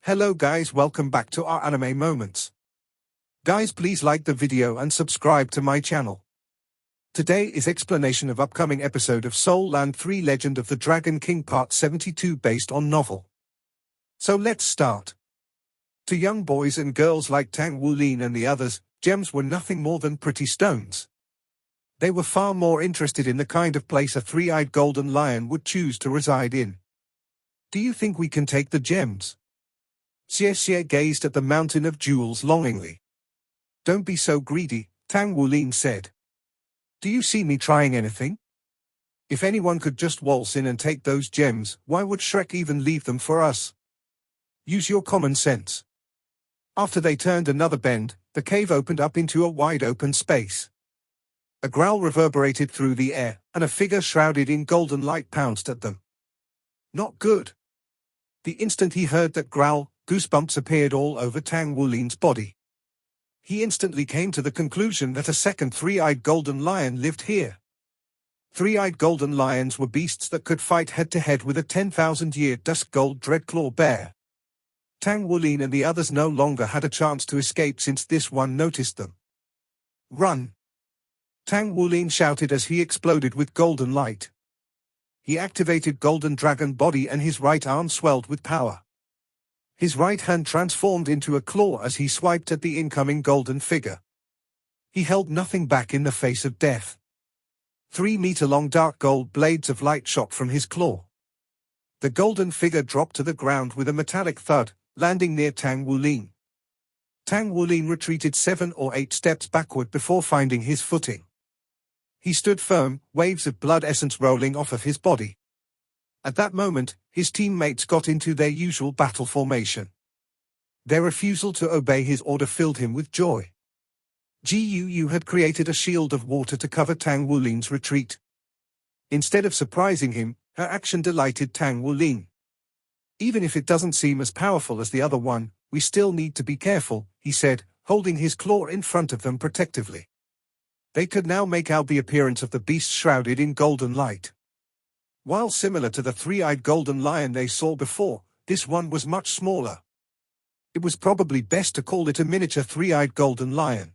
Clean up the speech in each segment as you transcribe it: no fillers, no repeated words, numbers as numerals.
Hello guys, welcome back to our anime moments. Guys, please like the video and subscribe to my channel. Today is explanation of upcoming episode of Soul Land 3 Legend of the Dragon King Part 72 based on novel. So let's start. To young boys and girls like Tang Wulin and the others, gems were nothing more than pretty stones. They were far more interested in the kind of place a three-eyed golden lion would choose to reside in. Do you think we can take the gems? Xie gazed at the mountain of jewels longingly. Don't be so greedy, Tang Wulin said. Do you see me trying anything? If anyone could just waltz in and take those gems, why would Shrek even leave them for us? Use your common sense. After they turned another bend, the cave opened up into a wide open space. A growl reverberated through the air, and a figure shrouded in golden light pounced at them. Not good. The instant he heard that growl, goosebumps appeared all over Tang Wulin's body. He instantly came to the conclusion that a second three-eyed golden lion lived here. Three-eyed golden lions were beasts that could fight head-to-head with a 10,000-year dusk gold dreadclaw bear. Tang Wulin and the others no longer had a chance to escape since this one noticed them. Run! Tang Wulin shouted as he exploded with golden light. He activated Golden Dragon Body and his right arm swelled with power. His right hand transformed into a claw as he swiped at the incoming golden figure. He held nothing back in the face of death. 3-meter-long dark gold blades of light shot from his claw. The golden figure dropped to the ground with a metallic thud, landing near Tang Wulin. Tang Wulin retreated 7 or 8 steps backward before finding his footing. He stood firm, waves of blood essence rolling off of his body. At that moment, his teammates got into their usual battle formation. Their refusal to obey his order filled him with joy. Gu had created a shield of water to cover Tang Wulin's retreat. Instead of surprising him, her action delighted Tang Wulin. Even if it doesn't seem as powerful as the other one, we still need to be careful, he said, holding his claw in front of them protectively. They could now make out the appearance of the beast shrouded in golden light. While similar to the three-eyed golden lion they saw before, this one was much smaller. It was probably best to call it a miniature three-eyed golden lion.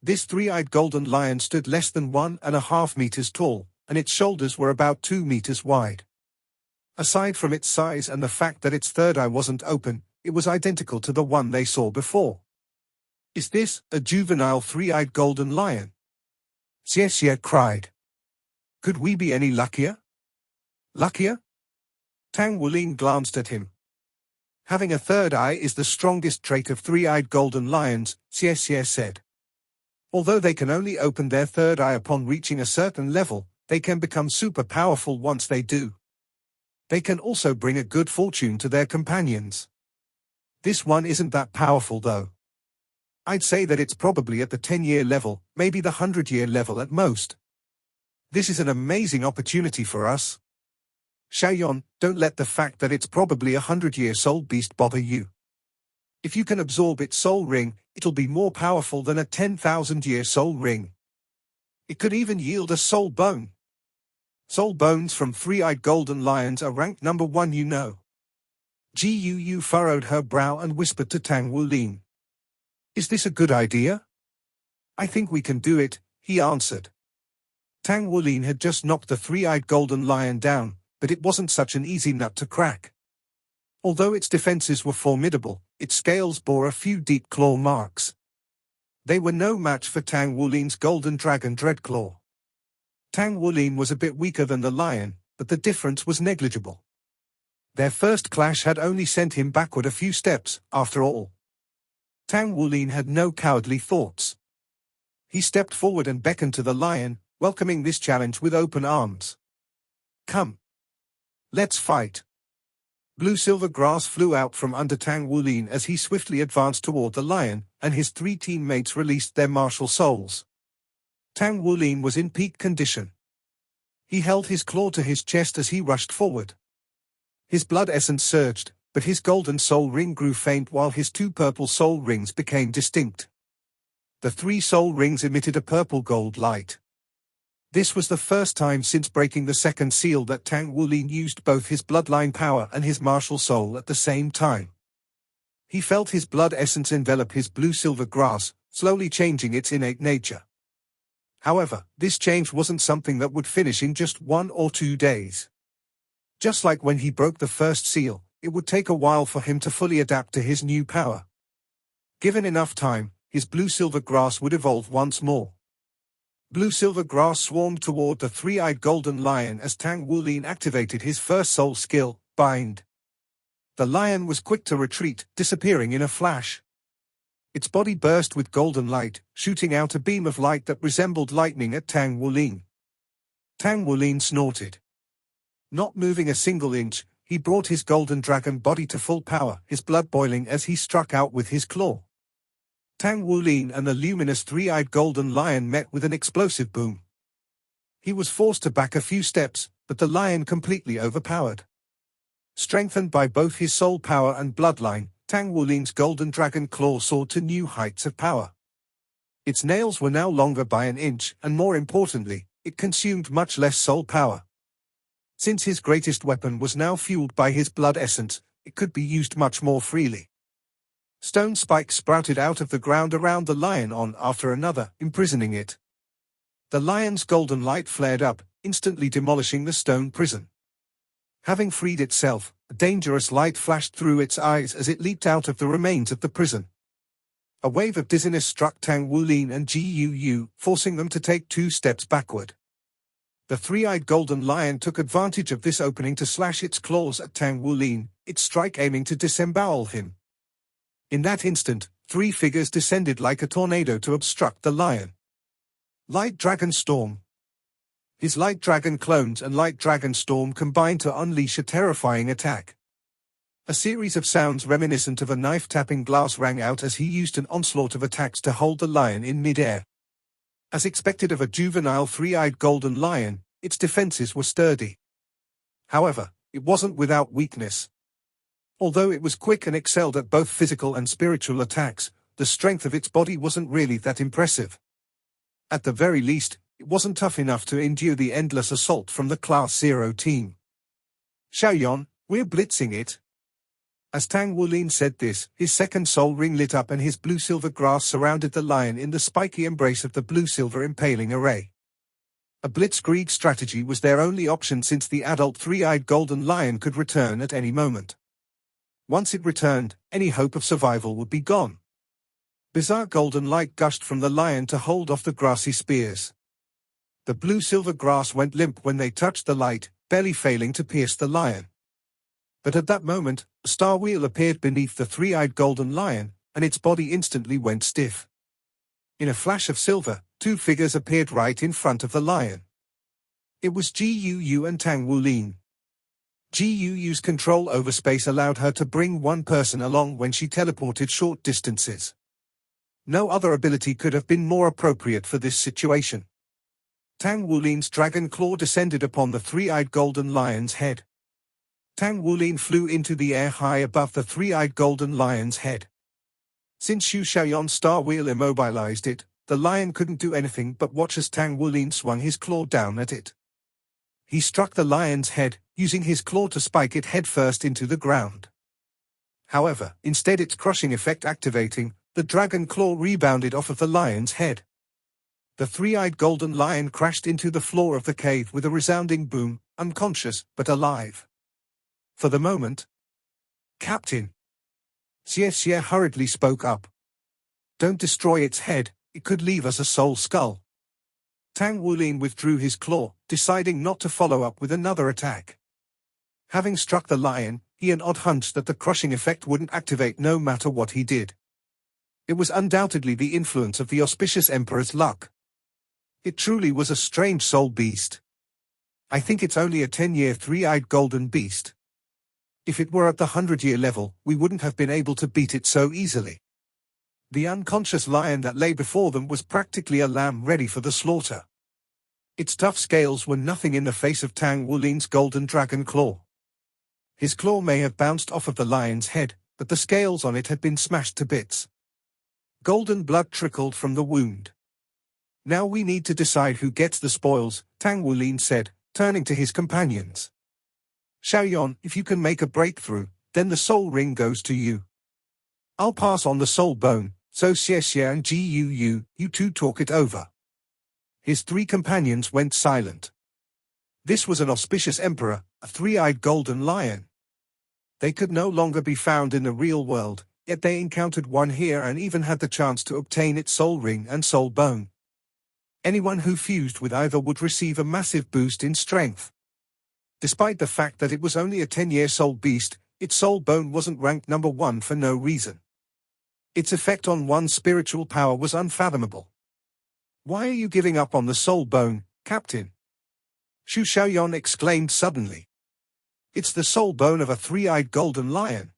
This three-eyed golden lion stood less than 1.5 meters tall, and its shoulders were about 2 meters wide. Aside from its size and the fact that its third eye wasn't open, it was identical to the one they saw before. Is this a juvenile three-eyed golden lion? Xie cried. Could we be any luckier? Luckier? Tang Wulin glanced at him. Having a third eye is the strongest trait of three-eyed golden lions, Xie said. Although they can only open their third eye upon reaching a certain level, they can become super powerful once they do. They can also bring a good fortune to their companions. This one isn't that powerful though. I'd say that it's probably at the 10-year level, maybe the 100-year level at most. This is an amazing opportunity for us. Xiaoyan, don't let the fact that it's probably a 100-year soul beast bother you. If you can absorb its soul ring, it'll be more powerful than a 10,000-year soul ring. It could even yield a soul bone. Soul bones from three-eyed golden lions are ranked number 1, you know. Gu furrowed her brow and whispered to Tang Wulin. Is this a good idea? I think we can do it, he answered. Tang Wulin had just knocked the three-eyed golden lion down, but it wasn't such an easy nut to crack. Although its defenses were formidable, its scales bore a few deep claw marks. They were no match for Tang Wulin's golden dragon dreadclaw. Tang Wulin was a bit weaker than the lion, but the difference was negligible. Their first clash had only sent him backward a few steps, after all. Tang Wulin had no cowardly thoughts. He stepped forward and beckoned to the lion, welcoming this challenge with open arms. Come. Let's fight. Blue-silver grass flew out from under Tang Wulin as he swiftly advanced toward the lion, and his 3 teammates released their martial souls. Tang Wulin was in peak condition. He held his claw to his chest as he rushed forward. His blood essence surged, but his golden soul ring grew faint while his 2 purple soul rings became distinct. The 3 soul rings emitted a purple gold light. This was the first time since breaking the second seal that Tang Wulin used both his bloodline power and his martial soul at the same time. He felt his blood essence envelop his blue-silver grass, slowly changing its innate nature. However, this change wasn't something that would finish in just 1 or 2 days. Just like when he broke the first seal, it would take a while for him to fully adapt to his new power. Given enough time, his blue-silver grass would evolve once more. Blue-silver grass swarmed toward the three-eyed golden lion as Tang Wulin activated his first soul skill, Bind. The lion was quick to retreat, disappearing in a flash. Its body burst with golden light, shooting out a beam of light that resembled lightning at Tang Wulin. Tang Wulin snorted. Not moving a single inch, he brought his golden dragon body to full power, his blood boiling as he struck out with his claw. Tang Wulin and the luminous three-eyed golden lion met with an explosive boom. He was forced to back a few steps, but the lion completely overpowered. Strengthened by both his soul power and bloodline, Tang Wulin's golden dragon claw soared to new heights of power. Its nails were now longer by an inch, and more importantly, it consumed much less soul power. Since his greatest weapon was now fueled by his blood essence, it could be used much more freely. Stone spikes sprouted out of the ground around the lion one after another, imprisoning it. The lion's golden light flared up, instantly demolishing the stone prison. Having freed itself, a dangerous light flashed through its eyes as it leaped out of the remains of the prison. A wave of dizziness struck Tang Wulin and Guu, forcing them to take 2 steps backward. The three-eyed golden lion took advantage of this opening to slash its claws at Tang Wulin, its strike aiming to disembowel him. In that instant, 3 figures descended like a tornado to obstruct the lion. Light Dragon Storm. His Light Dragon clones and Light Dragon Storm combined to unleash a terrifying attack. A series of sounds reminiscent of a knife tapping glass rang out as he used an onslaught of attacks to hold the lion in midair. As expected of a juvenile three-eyed golden lion, its defenses were sturdy. However, it wasn't without weakness. Although it was quick and excelled at both physical and spiritual attacks, the strength of its body wasn't really that impressive. At the very least, it wasn't tough enough to endure the endless assault from the Class 0 team. Xiaoyan, we're blitzing it. As Tang Wulin said this, his second soul ring lit up and his blue-silver grass surrounded the lion in the spiky embrace of the blue-silver impaling array. A blitzkrieg strategy was their only option since the adult three-eyed golden lion could return at any moment. Once it returned, any hope of survival would be gone. Bizarre golden light gushed from the lion to hold off the grassy spears. The blue-silver grass went limp when they touched the light, barely failing to pierce the lion. But at that moment, a star wheel appeared beneath the three-eyed golden lion, and its body instantly went stiff. In a flash of silver, 2 figures appeared right in front of the lion. It was Guu and Tang Wulin. Guu's control over space allowed her to bring one person along when she teleported short distances. No other ability could have been more appropriate for this situation. Tang Wulin's dragon claw descended upon the three-eyed golden lion's head. Tang Wulin flew into the air high above the three-eyed golden lion's head. Since Xu Xiaoyan's star wheel immobilized it, the lion couldn't do anything but watch as Tang Wulin swung his claw down at it. He struck the lion's head, using his claw to spike it headfirst into the ground. However, instead its crushing effect activating, the dragon claw rebounded off of the lion's head. The three-eyed golden lion crashed into the floor of the cave with a resounding boom, unconscious but alive. For the moment, Captain Xie hurriedly spoke up. Don't destroy its head, it could leave us a soul skull. Tang Wulin withdrew his claw, deciding not to follow up with another attack. Having struck the lion, he had an odd hunch that the crushing effect wouldn't activate no matter what he did. It was undoubtedly the influence of the auspicious Emperor's luck. It truly was a strange soul beast. I think it's only a 10-year three-eyed golden beast. If it were at the 100-year level, we wouldn't have been able to beat it so easily. The unconscious lion that lay before them was practically a lamb ready for the slaughter. Its tough scales were nothing in the face of Tang Wulin's golden dragon claw. His claw may have bounced off of the lion's head, but the scales on it had been smashed to bits. Golden blood trickled from the wound. Now we need to decide who gets the spoils, Tang Wulin said, turning to his companions. Xiaoyan, if you can make a breakthrough, then the soul ring goes to you. I'll pass on the soul bone, so Xie and Gu, you two talk it over. His three companions went silent. This was an auspicious emperor, a three-eyed golden lion. They could no longer be found in the real world, yet they encountered one here and even had the chance to obtain its soul ring and soul bone. Anyone who fused with either would receive a massive boost in strength. Despite the fact that it was only a 10-year-old beast, its soul bone wasn't ranked number 1 for no reason. Its effect on one's spiritual power was unfathomable. "Why are you giving up on the soul bone, Captain?" Xu Xiaoyan exclaimed suddenly. "It's the soul bone of a three-eyed golden lion.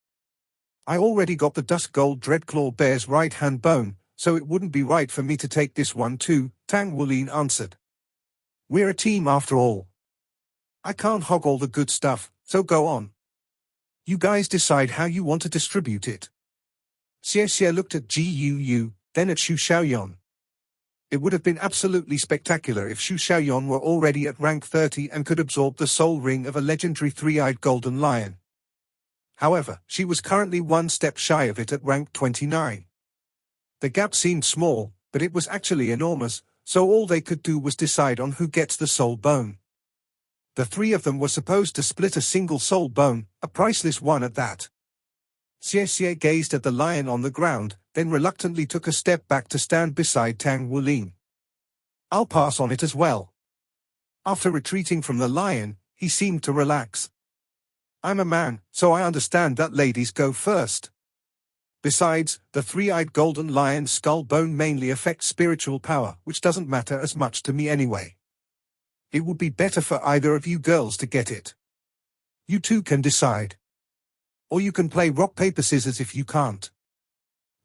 I already got the dusk gold dreadclaw bear's right-hand bone, so it wouldn't be right for me to take this one too," Tang Wulin answered. "We're a team after all. I can't hog all the good stuff, so go on. You guys decide how you want to distribute it." Xie looked at Gu, then at Xu Xiaoyan. It would have been absolutely spectacular if Xu Xiaoyan were already at rank 30 and could absorb the soul ring of a legendary three-eyed golden lion. However, she was currently one step shy of it at rank 29. The gap seemed small, but it was actually enormous, so all they could do was decide on who gets the soul bone. The three of them were supposed to split a single soul bone, a priceless one at that. Xie gazed at the lion on the ground, then reluctantly took a step back to stand beside Tang Wulin. "I'll pass on it as well." After retreating from the lion, he seemed to relax. "I'm a man, so I understand that ladies go first. Besides, the three-eyed golden lion's skull bone mainly affects spiritual power, which doesn't matter as much to me anyway. It would be better for either of you girls to get it. You two can decide. Or you can play rock paper scissors if you can't."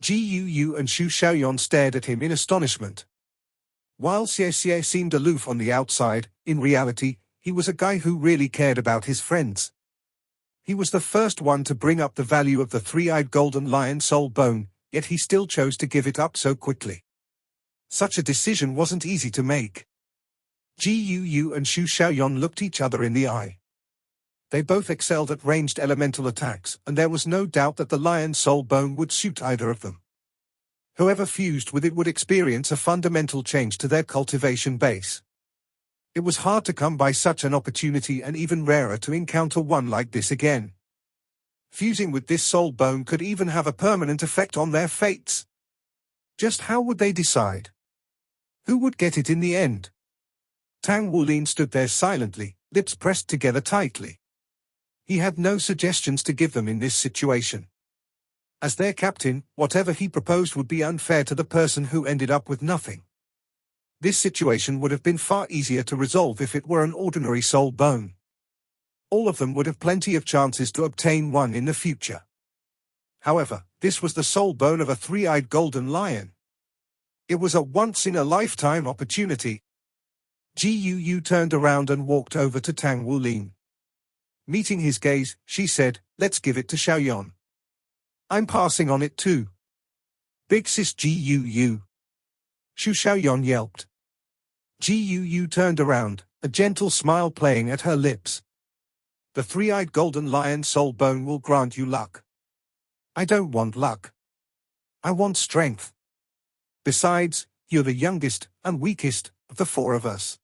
Gu and Xu Xiaoyan stared at him in astonishment. While Xie seemed aloof on the outside, in reality, he was a guy who really cared about his friends. He was the first one to bring up the value of the three-eyed golden lion soul bone, yet he still chose to give it up so quickly. Such a decision wasn't easy to make. Gu and Xu Xiaoyan looked each other in the eye. They both excelled at ranged elemental attacks, and there was no doubt that the lion's soul bone would suit either of them. Whoever fused with it would experience a fundamental change to their cultivation base. It was hard to come by such an opportunity and even rarer to encounter one like this again. Fusing with this soul bone could even have a permanent effect on their fates. Just how would they decide? Who would get it in the end? Tang Wulin stood there silently, lips pressed together tightly. He had no suggestions to give them in this situation. As their captain, whatever he proposed would be unfair to the person who ended up with nothing. This situation would have been far easier to resolve if it were an ordinary soul bone. All of them would have plenty of chances to obtain one in the future. However, this was the soul bone of a three-eyed golden lion. It was a once-in-a-lifetime opportunity. Gu turned around and walked over to Tang Wulin. Meeting his gaze, she said, "Let's give it to Xiaoyan." "I'm passing on it too." "Big sis Gu." Xu Xiaoyan yelped. Gu turned around, a gentle smile playing at her lips. "The three-eyed golden lion soul bone will grant you luck." "I don't want luck. I want strength. Besides, you're the youngest and weakest of the four of us.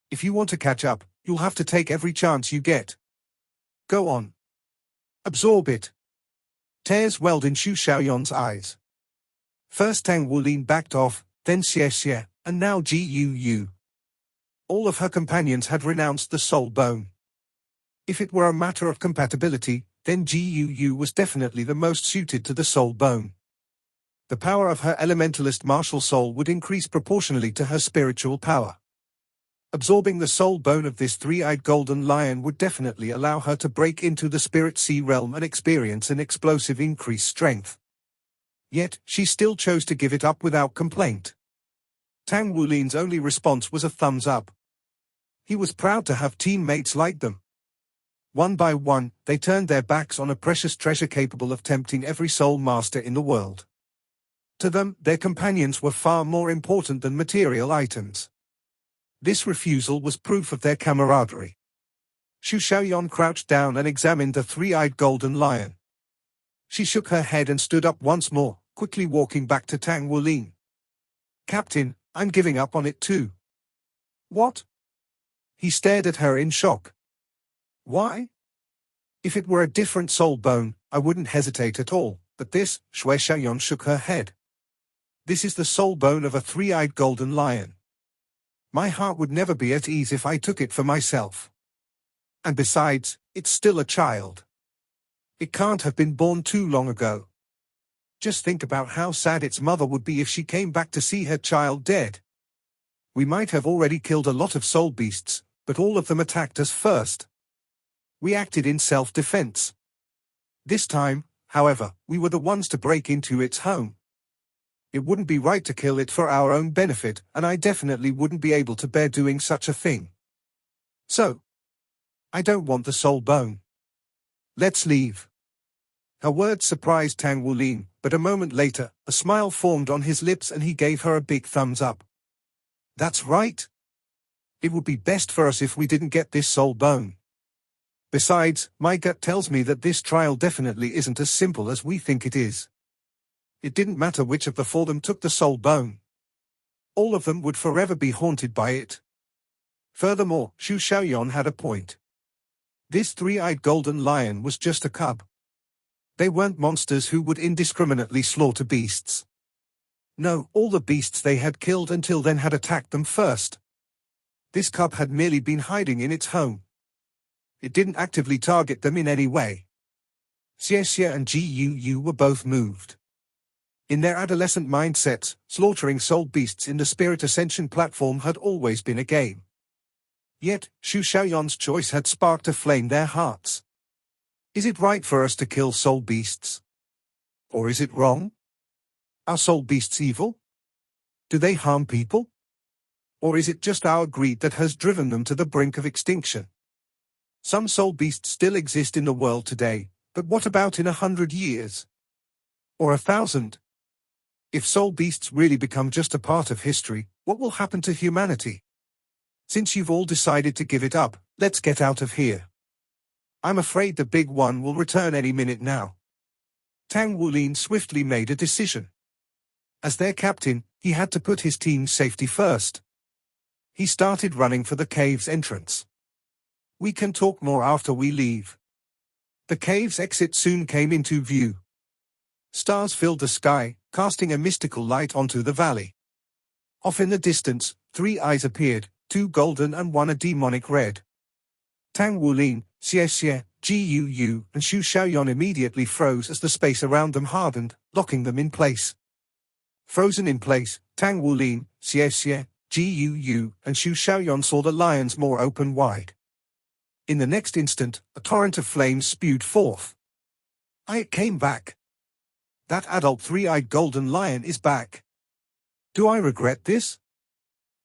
If you want to catch up, you'll have to take every chance you get. Go on. Absorb it." Tears welled in Xu Xiaoyan's eyes. First Tang Wulin backed off, then Xie, and now Gu. All of her companions had renounced the soul bone. If it were a matter of compatibility, then Gu was definitely the most suited to the soul bone. The power of her elementalist martial soul would increase proportionally to her spiritual power. Absorbing the soul bone of this three-eyed golden lion would definitely allow her to break into the spirit sea realm and experience an explosive increased strength. Yet, she still chose to give it up without complaint. Tang Wulin's only response was a thumbs up. He was proud to have teammates like them. One by one, they turned their backs on a precious treasure capable of tempting every soul master in the world. To them, their companions were far more important than material items. This refusal was proof of their camaraderie. Xu Xiaoyan crouched down and examined the three-eyed golden lion. She shook her head and stood up once more, quickly walking back to Tang Wulin. "Captain, I'm giving up on it too." "What?" He stared at her in shock. "Why? If it were a different soul bone, I wouldn't hesitate at all, but this," Shui Xiaoyan shook her head. "This is the soul bone of a three-eyed golden lion. My heart would never be at ease if I took it for myself. And besides, it's still a child. It can't have been born too long ago. Just think about how sad its mother would be if she came back to see her child dead. We might have already killed a lot of soul beasts, but all of them attacked us first. We acted in self-defense. This time, however, we were the ones to break into its home. It wouldn't be right to kill it for our own benefit, and I definitely wouldn't be able to bear doing such a thing. So, I don't want the soul bone. Let's leave." Her words surprised Tang Wulin, but a moment later, a smile formed on his lips and he gave her a big thumbs up. "That's right. It would be best for us if we didn't get this soul bone. Besides, my gut tells me that this trial definitely isn't as simple as we think it is. It didn't matter which of the four of them took the soul bone. All of them would forever be haunted by it." Furthermore, Shu Xiaoyan had a point. This three-eyed golden lion was just a cub. They weren't monsters who would indiscriminately slaughter beasts. No, all the beasts they had killed until then had attacked them first. This cub had merely been hiding in its home. It didn't actively target them in any way. Xie and Ji Yu were both moved. In their adolescent mindsets, slaughtering soul beasts in the Spirit Ascension platform had always been a game. Yet, Shu Xiaoyan's choice had sparked a flame in their hearts. Is it right for us to kill soul beasts? Or is it wrong? Are soul beasts evil? Do they harm people? Or is it just our greed that has driven them to the brink of extinction? Some soul beasts still exist in the world today, but what about in 100 years? Or 1,000? If soul beasts really become just a part of history, what will happen to humanity? Since you've all decided to give it up, let's get out of here. I'm afraid the big one will return any minute now. Tang Wulin swiftly made a decision. As their captain, he had to put his team's safety first. He started running for the cave's entrance. "We can talk more after we leave." The cave's exit soon came into view. Stars filled the sky, casting a mystical light onto the valley. Off in the distance, three eyes appeared, two golden and one a demonic red. Tang Wulin, Xie, Ji Yu, and Shu Xiaoyan immediately froze as the space around them hardened, locking them in place. Frozen in place, Tang Wulin, Xie, Ji Yu, and Shu Xiaoyan saw the lions more open wide. In the next instant, a torrent of flames spewed forth. It came back. That adult three-eyed golden lion is back. Do I regret this?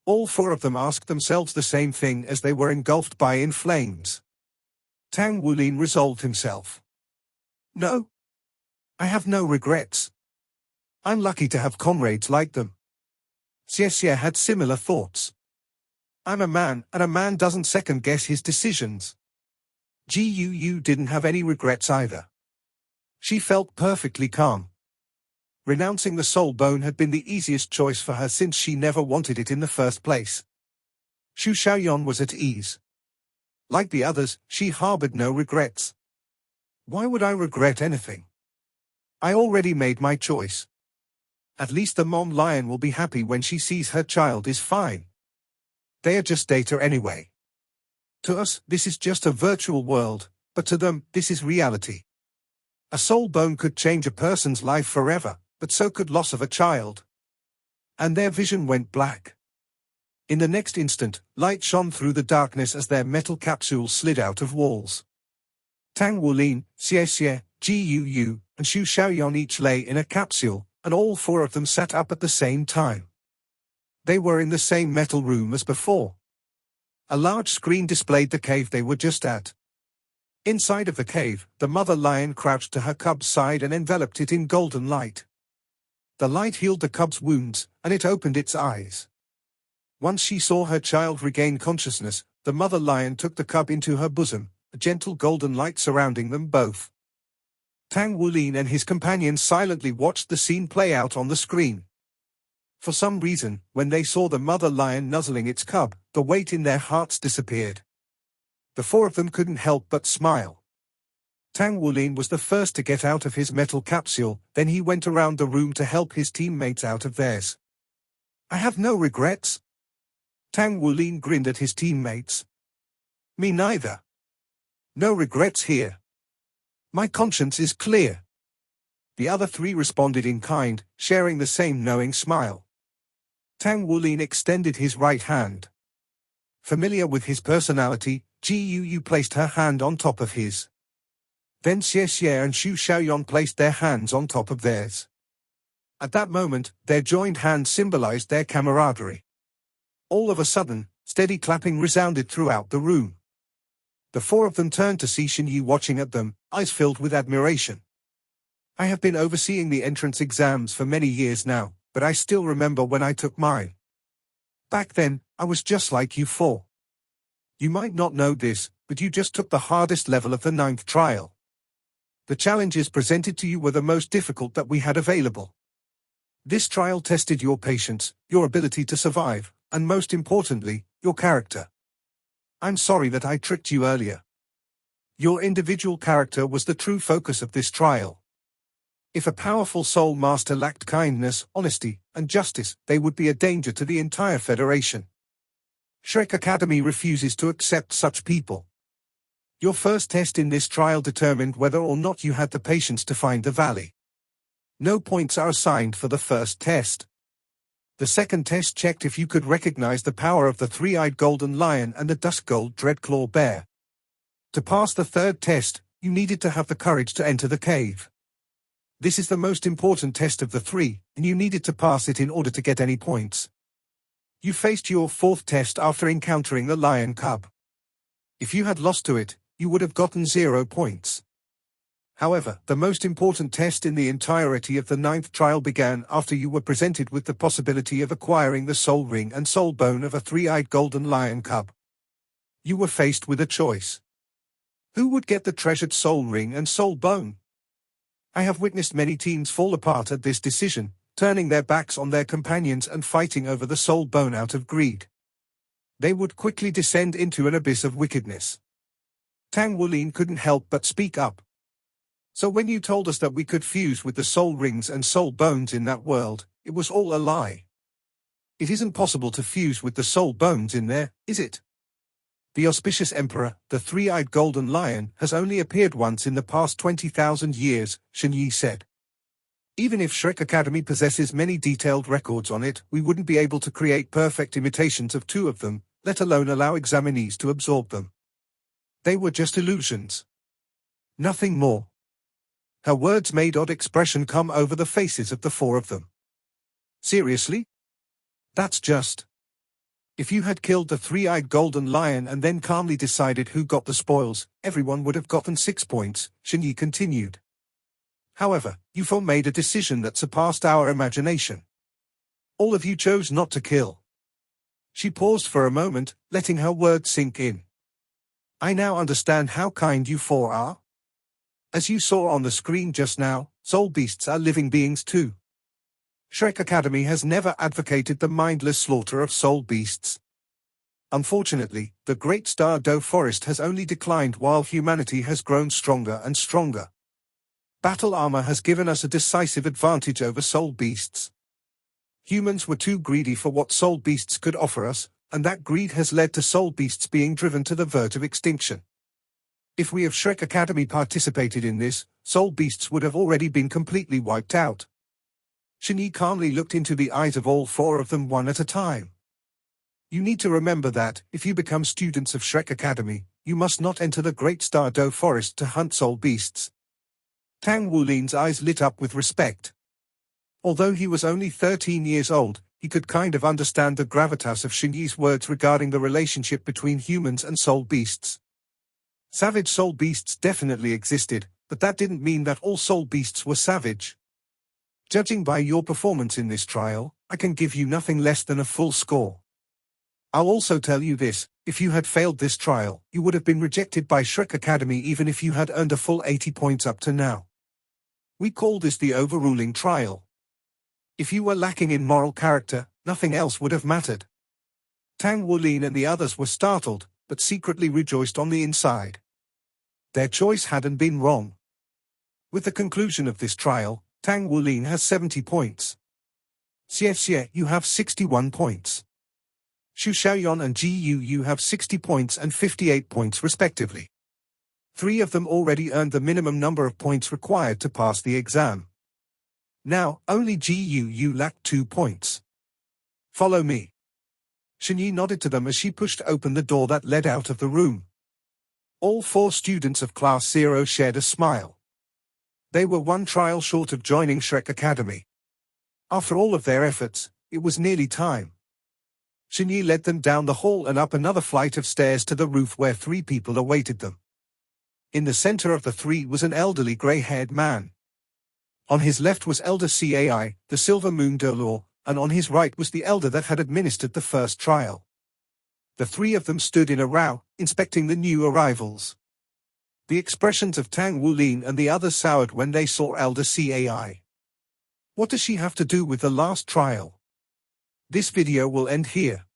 All four of them asked themselves the same thing as they were engulfed in flames. Tang Wulin resolved himself. No. I have no regrets. I'm lucky to have comrades like them. Xie had similar thoughts. I'm a man, and a man doesn't second-guess his decisions. Ji Yu didn't have any regrets either. She felt perfectly calm. Renouncing the soul bone had been the easiest choice for her since she never wanted it in the first place. Shu Xiaoyan was at ease. Like the others, she harbored no regrets. Why would I regret anything? I already made my choice. At least the mom lion will be happy when she sees her child is fine. They are just data anyway. To us, this is just a virtual world, but to them, this is reality. A soul bone could change a person's life forever, but so could loss of a child. And their vision went black. In the next instant, light shone through the darkness as their metal capsule slid out of walls. Tang Wulin, Xie, Ji Yu, and Shu Xiaoyan each lay in a capsule, and all four of them sat up at the same time. They were in the same metal room as before. A large screen displayed the cave they were just at. Inside of the cave, the mother lion crouched to her cub's side and enveloped it in golden light. The light healed the cub's wounds, and it opened its eyes. Once she saw her child regain consciousness, the mother lion took the cub into her bosom, a gentle golden light surrounding them both. Tang Wulin and his companions silently watched the scene play out on the screen. For some reason, when they saw the mother lion nuzzling its cub, the weight in their hearts disappeared. The four of them couldn't help but smile. Tang Wulin was the first to get out of his metal capsule, then he went around the room to help his teammates out of theirs. I have no regrets. Tang Wulin grinned at his teammates. Me neither. No regrets here. My conscience is clear. The other three responded in kind, sharing the same knowing smile. Tang Wulin extended his right hand. Familiar with his personality, Yu placed her hand on top of his. Then Xie Xie and Xu Xiaoyan placed their hands on top of theirs. At that moment, their joined hands symbolized their camaraderie. All of a sudden, steady clapping resounded throughout the room. The four of them turned to see Xin Yi watching at them, eyes filled with admiration. I have been overseeing the entrance exams for many years now, but I still remember when I took mine. Back then, I was just like you four. You might not know this, but you just took the hardest level of the 9th trial. The challenges presented to you were the most difficult that we had available. This trial tested your patience, your ability to survive, and most importantly, your character. I'm sorry that I tricked you earlier. Your individual character was the true focus of this trial. If a powerful soul master lacked kindness, honesty, and justice, they would be a danger to the entire Federation. Shrek Academy refuses to accept such people. Your first test in this trial determined whether or not you had the patience to find the valley. No points are assigned for the first test. The second test checked if you could recognize the power of the three-eyed golden lion and the dusk-gold dreadclaw bear. To pass the third test, you needed to have the courage to enter the cave. This is the most important test of the three, and you needed to pass it in order to get any points. You faced your fourth test after encountering the lion cub. If you had lost to it, you would have gotten 0 points. However, the most important test in the entirety of the 9th trial began after you were presented with the possibility of acquiring the soul ring and soul bone of a three-eyed golden lion cub. You were faced with a choice. Who would get the treasured soul ring and soul bone? I have witnessed many teams fall apart at this decision, turning their backs on their companions and fighting over the soul bone out of greed. They would quickly descend into an abyss of wickedness. Tang Wulin couldn't help but speak up. So when you told us that we could fuse with the soul rings and soul bones in that world, it was all a lie. It isn't possible to fuse with the soul bones in there, is it? The auspicious emperor, the three-eyed golden lion, has only appeared once in the past 20,000 years, Xin Yi said. Even if Shrek Academy possesses many detailed records on it, we wouldn't be able to create perfect imitations of 2 of them, let alone allow examinees to absorb them. They were just illusions. Nothing more. Her words made odd expression come over the faces of the 4 of them. Seriously? That's just. If you had killed the three-eyed golden lion and then calmly decided who got the spoils, everyone would have gotten 6 points, Xin Yi continued. However, you 4 made a decision that surpassed our imagination. All of you chose not to kill. She paused for a moment, letting her words sink in. I now understand how kind you 4 are. As you saw on the screen just now, soul beasts are living beings too. Shrek Academy has never advocated the mindless slaughter of soul beasts. Unfortunately, the Great Star Doe Forest has only declined while humanity has grown stronger and stronger. Battle armor has given us a decisive advantage over soul beasts. Humans were too greedy for what soul beasts could offer us, and that greed has led to soul beasts being driven to the verge of extinction. If we of Shrek Academy participated in this, soul beasts would have already been completely wiped out. Xin Yi calmly looked into the eyes of all 4 of them one at a time. You need to remember that, if you become students of Shrek Academy, you must not enter the Great Star Doe Forest to hunt soul beasts. Tang Wulin's eyes lit up with respect. Although he was only 13 years old, he could kind of understand the gravitas of Xin Yi's words regarding the relationship between humans and soul beasts. Savage soul beasts definitely existed, but that didn't mean that all soul beasts were savage. Judging by your performance in this trial, I can give you nothing less than a full score. I'll also tell you this, if you had failed this trial, you would have been rejected by Shrek Academy even if you had earned a full 80 points up to now. We call this the overruling trial. If you were lacking in moral character, nothing else would have mattered. Tang Wulin and the others were startled, but secretly rejoiced on the inside. Their choice hadn't been wrong. With the conclusion of this trial, Tang Wulin has 70 points. Xie Xie, you have 61 points. Xu Xiaoyan and Ji Yu have 60 points and 58 points respectively. 3 of them already earned the minimum number of points required to pass the exam. Now, only Ji Yu lacked 2 points. Follow me. Shenyi nodded to them as she pushed open the door that led out of the room. All 4 students of Class 0 shared a smile. They were 1 trial short of joining Shrek Academy. After all of their efforts, it was nearly time. Shenyi led them down the hall and up another flight of stairs to the roof where 3 people awaited them. In the center of the 3 was an elderly gray-haired man. On his left was Elder Cai, the Silver Moon de Law, and on his right was the elder that had administered the first trial. The 3 of them stood in a row, inspecting the new arrivals. The expressions of Tang Wulin and the others soured when they saw Elder Cai. What does she have to do with the last trial? This video will end here.